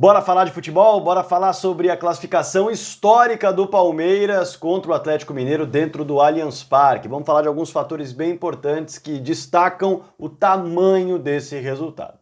Bora falar de futebol? Bora falar sobre a classificação histórica do Palmeiras contra o Atlético Mineiro dentro do Allianz Parque. Vamos falar de alguns fatores bem importantes que destacam o tamanho desse resultado.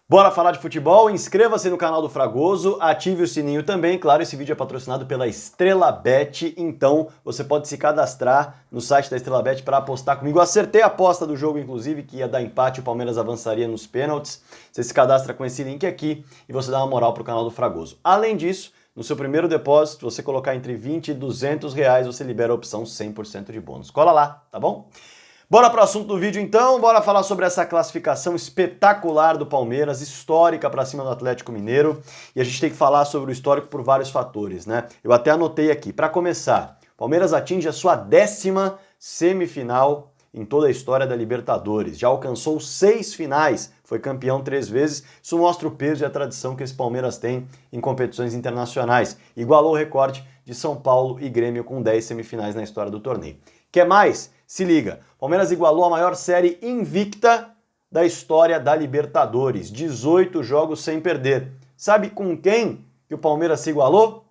Bora falar de futebol? Inscreva-se no canal do Fragoso, ative o sininho também. Claro, esse vídeo é patrocinado pela Estrela Bet, então você pode se cadastrar no site da Estrela Bet para apostar comigo. Eu acertei a aposta do jogo, inclusive, que ia dar empate, o Palmeiras avançaria nos pênaltis. Você se cadastra com esse link aqui e você dá uma moral pro canal do Fragoso. Além disso, no seu primeiro depósito, você colocar entre 20 e 200 reais, você libera a opção 100% de bônus. Cola lá, tá bom? Bora pro assunto do vídeo então, bora falar sobre essa classificação espetacular do Palmeiras, histórica para cima do Atlético Mineiro, e a gente tem que falar sobre o histórico por vários fatores, né? Eu até anotei aqui. Para começar, Palmeiras atinge a sua 10ª semifinal em toda a história da Libertadores, já alcançou 6 finais, foi campeão 3 vezes, isso mostra o peso e a tradição que esse Palmeiras tem em competições internacionais, igualou o recorde de São Paulo e Grêmio com 10 semifinais na história do torneio. Quer mais? Se liga, Palmeiras igualou a maior série invicta da história da Libertadores, 18 jogos sem perder. Sabe com quem que o Palmeiras se igualou?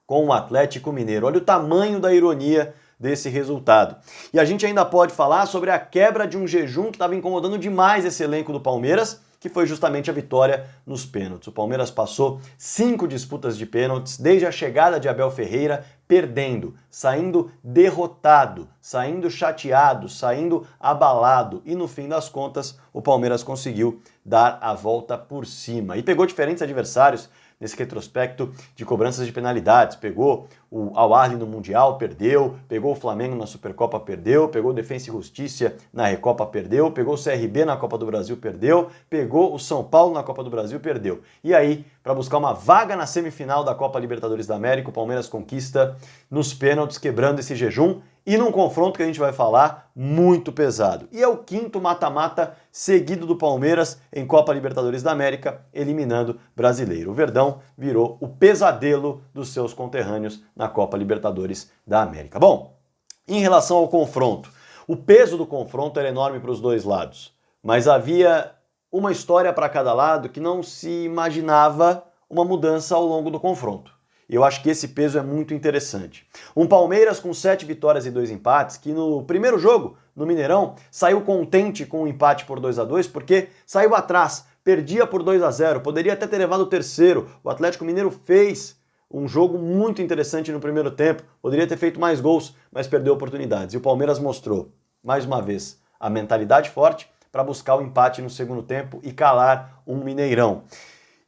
Com o Atlético Mineiro. Olha o tamanho da ironia desse resultado. E a gente ainda pode falar sobre a quebra de um jejum que estava incomodando demais esse elenco do Palmeiras, que foi justamente a vitória nos pênaltis. O Palmeiras passou 5 disputas de pênaltis desde a chegada de Abel Ferreira, perdendo, saindo derrotado, saindo chateado, saindo abalado. E no fim das contas, o Palmeiras conseguiu dar a volta por cima. E pegou diferentes adversários nesse retrospecto de cobranças de penalidades. Pegou o Al-Ahly no Mundial, perdeu. Pegou o Flamengo na Supercopa, perdeu. Pegou o Defensa e Justiça na Recopa, perdeu. Pegou o CRB na Copa do Brasil, perdeu. Pegou o São Paulo na Copa do Brasil, perdeu. E aí, para buscar uma vaga na semifinal da Copa Libertadores da América, o Palmeiras conquista nos pênaltis, quebrando esse jejum. E num confronto que a gente vai falar, muito pesado. E é o 5º mata-mata seguido do Palmeiras em Copa Libertadores da América, eliminando Brasileiro. O Verdão virou o pesadelo dos seus conterrâneos na Copa Libertadores da América. Bom, em relação ao confronto, o peso do confronto era enorme para os dois lados, mas havia uma história para cada lado que não se imaginava uma mudança ao longo do confronto. E eu acho que esse peso é muito interessante. Um Palmeiras com 7 vitórias e 2 empates, que no primeiro jogo, no Mineirão, saiu contente com o empate por 2-2, porque saiu atrás, perdia por 2-0, poderia até ter levado o terceiro. O Atlético Mineiro fez um jogo muito interessante no primeiro tempo, poderia ter feito mais gols, mas perdeu oportunidades. E o Palmeiras mostrou, mais uma vez, a mentalidade forte para buscar o empate no segundo tempo e calar um Mineirão.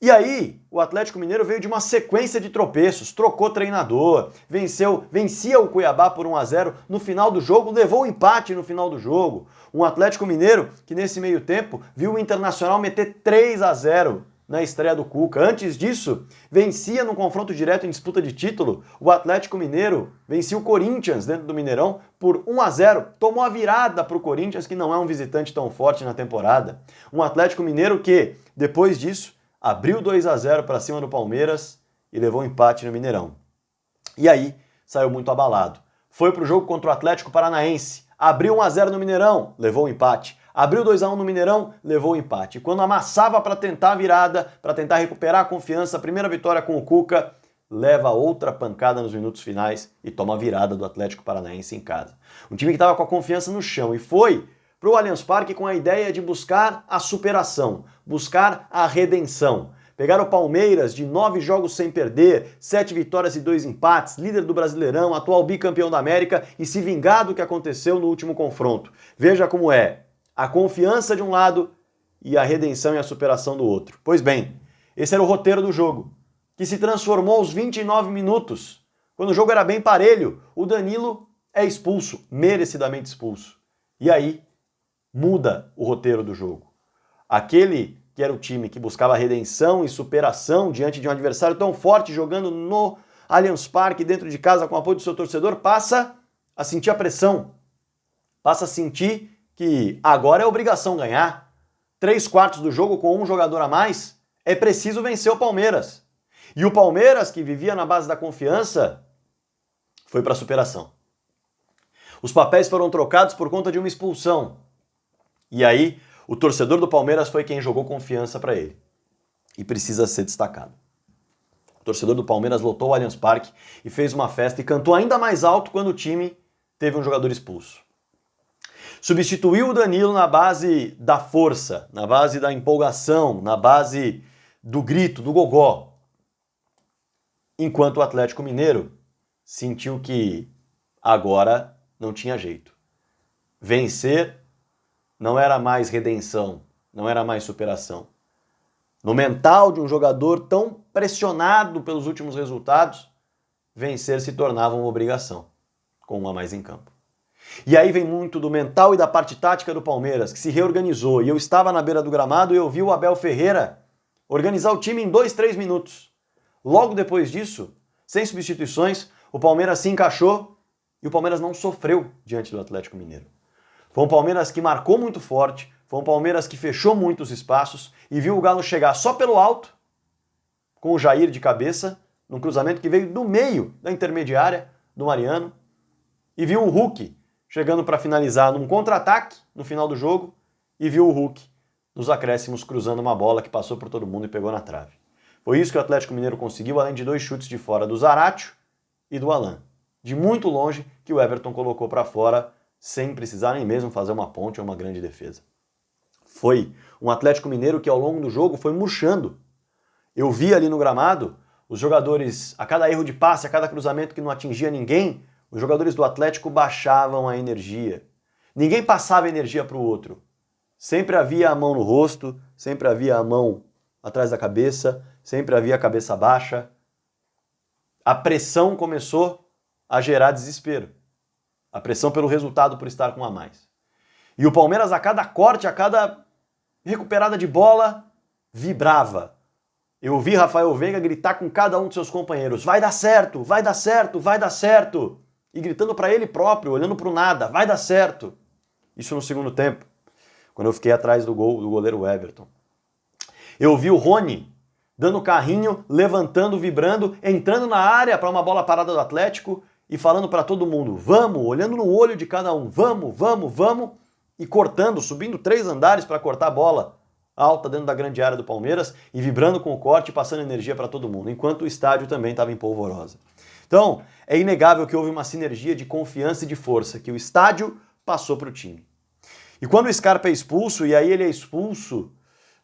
E aí, o Atlético Mineiro veio de uma sequência de tropeços, trocou treinador, vencia o Cuiabá por 1-0 no final do jogo, levou o empate no final do jogo. Um Atlético Mineiro que nesse meio tempo viu o Internacional meter 3-0 na estreia do Cuca. Antes disso, vencia no confronto direto em disputa de título. O Atlético Mineiro vencia o Corinthians dentro do Mineirão por 1-0. Tomou a virada para o Corinthians, que não é um visitante tão forte na temporada. Um Atlético Mineiro que, depois disso, abriu 2-0 para cima do Palmeiras e levou um empate no Mineirão. E aí, saiu muito abalado. Foi para o jogo contra o Atlético Paranaense. Abriu 1-0 no Mineirão, levou um empate. Abriu 2-1 no Mineirão, levou um empate. E quando amassava para tentar a virada, para tentar recuperar a confiança, a primeira vitória com o Cuca, leva outra pancada nos minutos finais e toma a virada do Atlético Paranaense em casa. Um time que estava com a confiança no chão e foi para o Allianz Parque com a ideia de buscar a superação, buscar a redenção. Pegar o Palmeiras de 9 jogos sem perder, 7 vitórias e 2 empates, líder do Brasileirão, atual bicampeão da América e se vingar do que aconteceu no último confronto. Veja como é a confiança de um lado e a redenção e a superação do outro. Pois bem, esse era o roteiro do jogo, que se transformou aos 29 minutos. Quando o jogo era bem parelho, o Danilo é expulso, merecidamente expulso. E aí, muda o roteiro do jogo. Aquele que era o time que buscava redenção e superação diante de um adversário tão forte, jogando no Allianz Parque, dentro de casa, com o apoio do seu torcedor, passa a sentir a pressão. Passa a sentir que agora é obrigação ganhar. 3/4 do jogo com um jogador a mais, é preciso vencer o Palmeiras. E o Palmeiras, que vivia na base da confiança, foi para a superação. Os papéis foram trocados por conta de uma expulsão. E aí, O torcedor do Palmeiras foi quem jogou confiança para ele. E precisa ser destacado. O torcedor do Palmeiras lotou o Allianz Parque e fez uma festa e cantou ainda mais alto quando o time teve um jogador expulso. Substituiu o Danilo na base da força, na base da empolgação, na base do grito, do gogó. Enquanto o Atlético Mineiro sentiu que agora não tinha jeito. Vencer não era mais redenção, não era mais superação. No mental de um jogador tão pressionado pelos últimos resultados, vencer se tornava uma obrigação, com um a mais em campo. E aí vem muito do mental e da parte tática do Palmeiras, que se reorganizou. E eu estava na beira do gramado e eu vi o Abel Ferreira organizar o time em 2-3 minutos. Logo depois disso, sem substituições, o Palmeiras se encaixou e o Palmeiras não sofreu diante do Atlético Mineiro. Foi um Palmeiras que marcou muito forte, foi um Palmeiras que fechou muitos espaços e viu o Galo chegar só pelo alto, com o Jair de cabeça, num cruzamento que veio do meio da intermediária do Mariano, e viu o Hulk chegando para finalizar num contra-ataque no final do jogo, e viu o Hulk nos acréscimos cruzando uma bola que passou por todo mundo e pegou na trave. Foi isso que o Atlético Mineiro conseguiu, além de 2 chutes de fora do Zaratio e do Alan. De muito longe que o Everton colocou para fora, sem precisar nem mesmo fazer uma ponte ou uma grande defesa. Foi um Atlético Mineiro que ao longo do jogo foi murchando. Eu vi ali no gramado os jogadores, a cada erro de passe, a cada cruzamento que não atingia ninguém, os jogadores do Atlético baixavam a energia. Ninguém passava energia para o outro. Sempre havia a mão no rosto, sempre havia a mão atrás da cabeça, sempre havia a cabeça baixa. A pressão começou a gerar desespero. A pressão pelo resultado, por estar com um a mais. E o Palmeiras, a cada corte, a cada recuperada de bola, vibrava. Eu vi Rafael Veiga gritar com cada um de seus companheiros: vai dar certo, vai dar certo, vai dar certo. E gritando para ele próprio, olhando para o nada: vai dar certo. Isso no segundo tempo, quando eu fiquei atrás do gol do goleiro Everton. Eu vi o Rony dando carrinho, levantando, vibrando, entrando na área para uma bola parada do Atlético e falando para todo mundo: vamos, olhando no olho de cada um: vamos, vamos, vamos. E cortando, subindo 3 andares para cortar a bola alta dentro da grande área do Palmeiras e vibrando com o corte e passando energia para todo mundo, enquanto o estádio também estava em polvorosa. Então, é inegável que houve uma sinergia de confiança e de força que o estádio passou para o time. E quando o Scarpa é expulso, e aí ele é expulso,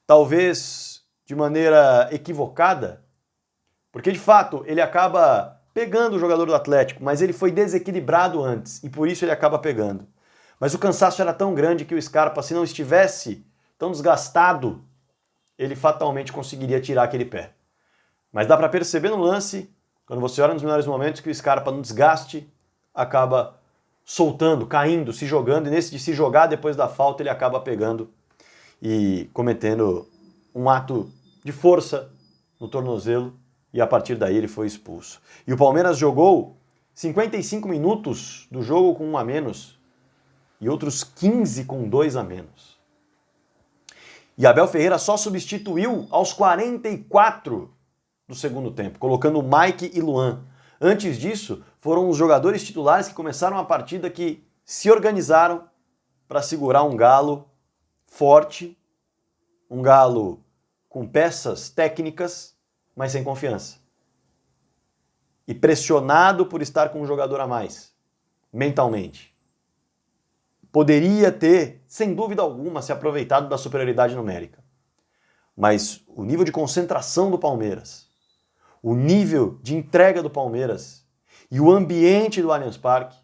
talvez de maneira equivocada, porque de fato ele acaba pegando o jogador do Atlético, mas ele foi desequilibrado antes e por isso ele acaba pegando. Mas o cansaço era tão grande que o Scarpa, se não estivesse tão desgastado, ele fatalmente conseguiria tirar aquele pé. Mas dá para perceber no lance, quando você olha nos melhores momentos, que o Scarpa, no desgaste, acaba soltando, caindo, se jogando, e nesse de se jogar depois da falta, ele acaba pegando e cometendo um ato de força no tornozelo, e a partir daí ele foi expulso. E o Palmeiras jogou 55 minutos do jogo com 1 a menos, e outros 15 com 2 a menos. E Abel Ferreira só substituiu aos 44 do segundo tempo, colocando Mike e Luan. Antes disso, foram os jogadores titulares que começaram a partida, que se organizaram para segurar um Galo forte, um Galo com peças técnicas, mas sem confiança. E pressionado por estar com um jogador a mais, mentalmente. Poderia ter, sem dúvida alguma, se aproveitado da superioridade numérica. Mas o nível de concentração do Palmeiras, o nível de entrega do Palmeiras e o ambiente do Allianz Parque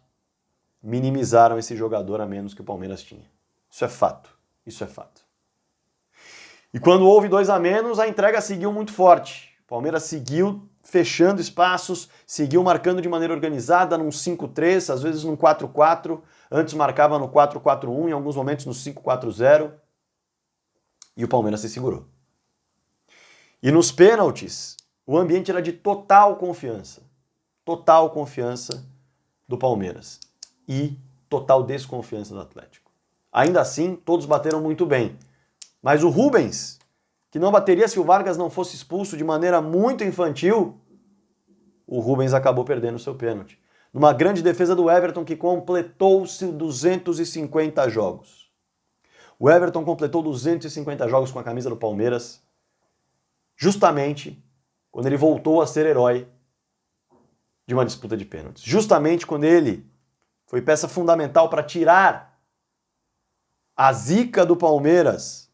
minimizaram esse jogador a menos que o Palmeiras tinha. Isso é fato. Isso é fato. E quando houve 2 a menos, a entrega seguiu muito forte. O Palmeiras seguiu fechando espaços, seguiu marcando de maneira organizada num 5-3, às vezes num 4-4, antes marcava no 4-4-1, em alguns momentos no 5-4-0, e o Palmeiras se segurou. E nos pênaltis, o ambiente era de total confiança do Palmeiras e total desconfiança do Atlético. Ainda assim, todos bateram muito bem, mas o Rubens, que não bateria se o Vargas não fosse expulso de maneira muito infantil, o Rubens acabou perdendo o seu pênalti. Numa grande defesa do Everton, que completou-se 250 jogos. O Everton completou 250 jogos com a camisa do Palmeiras, justamente quando ele voltou a ser herói de uma disputa de pênaltis. Justamente quando ele foi peça fundamental para tirar a zica do Palmeiras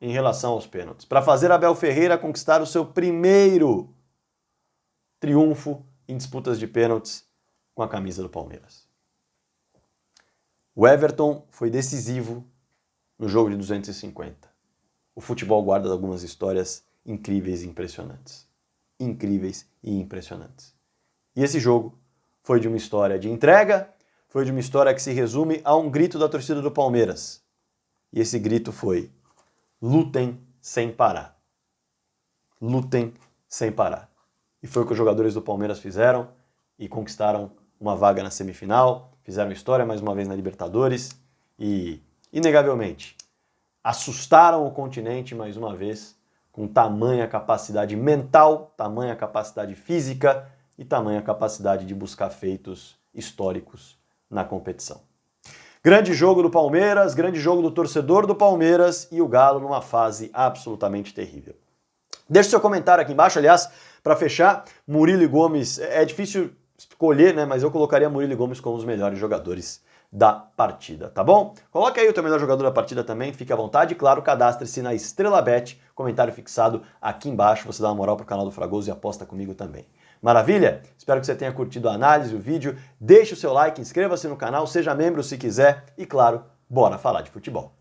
em relação aos pênaltis, para fazer Abel Ferreira conquistar o seu primeiro triunfo em disputas de pênaltis com a camisa do Palmeiras. O Everton foi decisivo no jogo de 250. O futebol guarda algumas histórias incríveis e impressionantes. Incríveis e impressionantes. E esse jogo foi de uma história de entrega, foi de uma história que se resume a um grito da torcida do Palmeiras. E esse grito foi: lutem sem parar. Lutem sem parar. E foi o que os jogadores do Palmeiras fizeram e conquistaram uma vaga na semifinal, fizeram história mais uma vez na Libertadores e, inegavelmente, assustaram o continente mais uma vez com tamanha capacidade mental, tamanha capacidade física e tamanha capacidade de buscar feitos históricos na competição. Grande jogo do Palmeiras, grande jogo do torcedor do Palmeiras e o Galo numa fase absolutamente terrível. Deixe seu comentário aqui embaixo, aliás, para fechar, Murilo e Gomes, é difícil escolher, né, mas eu colocaria Murilo e Gomes como os melhores jogadores da partida, tá bom? Coloque aí o teu melhor jogador da partida também, fique à vontade, e claro, cadastre-se na Estrela Bet, comentário fixado aqui embaixo, você dá uma moral pro canal do Fragoso e aposta comigo também. Maravilha? Espero que você tenha curtido a análise, o vídeo, deixe o seu like, inscreva-se no canal, seja membro se quiser e claro, bora falar de futebol.